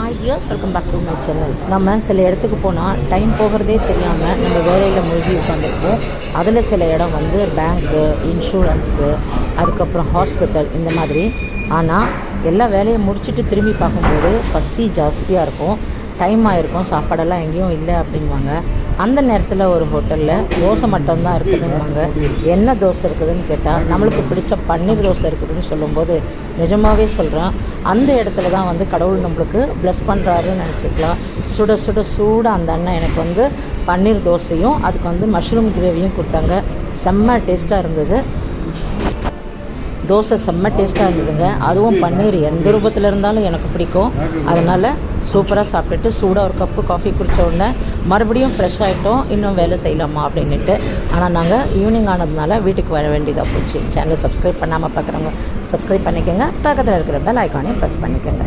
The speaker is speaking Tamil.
Hi dears, welcome back to my channel. நம்ம சில இடத்துக்கு போனால் டைம் போகிறதே தெரியாமல் நம்ம வேலையில் மூழ்கி உட்காந்துருப்போம். அதில் சில இடம் வந்து பேங்க்கு, இன்சூரன்ஸு, அதுக்கப்புறம் ஹாஸ்பிட்டல் இந்த மாதிரி. ஆனால் எல்லா வேலையும் முடிச்சுட்டு திரும்பி பார்க்கும்போது பசி ஜாஸ்தியாக இருக்கும், டைம் ஆகிருக்கும், சாப்பாடெல்லாம் எங்கேயும் இல்லை அப்படின்வாங்க. அந்த நேரத்தில் ஒரு ஹோட்டலில் தோசை மட்டும்தான் இருக்குதுன்னுவாங்க. என்ன தோசை இருக்குதுன்னு கேட்டால் நம்மளுக்கு பிடிச்ச பன்னீர் தோசை இருக்குதுன்னு சொல்லும்போது நிஜமாகவே சொல்கிறேன், அந்த இடத்துல தான் வந்து கடவுள் நம்மளுக்கு ப்ளஸ் பண்ணுறாருன்னு நினச்சிக்கலாம். சுட சுட சூட அந்த அண்ணன் எனக்கு வந்து பன்னீர் தோசையும் அதுக்கு வந்து மஷ்ரூம் கிரேவியும் கொடுத்தாங்க. செம்ம டேஸ்ட்டாக இருந்தது. தோசை செம்ம டேஸ்ட்டாக இருந்ததுங்க. அதுவும் பன்னீர் எந்த ரூபத்தில் இருந்தாலும் எனக்கு பிடிக்கும். அதனால் சூப்பராக சாப்பிட்டுட்டு சூடாக ஒரு கப்பு காஃபி குடித்த உடனே மறுபடியும் ஃப்ரெஷ் ஆகிட்டோம், இன்னும் வேலை செய்யலாமா அப்படின்ட்டு. ஆனால் நாங்கள் ஈவினிங் ஆனதுனால வீட்டுக்கு வர வேண்டியதாக போச்சு. சேனலை சப்ஸ்கிரைப் பண்ணாமல் பார்க்குறவங்க சப்ஸ்கிரைப் பண்ணிக்கோங்க, பக்கத்தில் இருக்கிற பெல் ஐக்கானையும் ப்ரெஸ் பண்ணிக்கோங்க.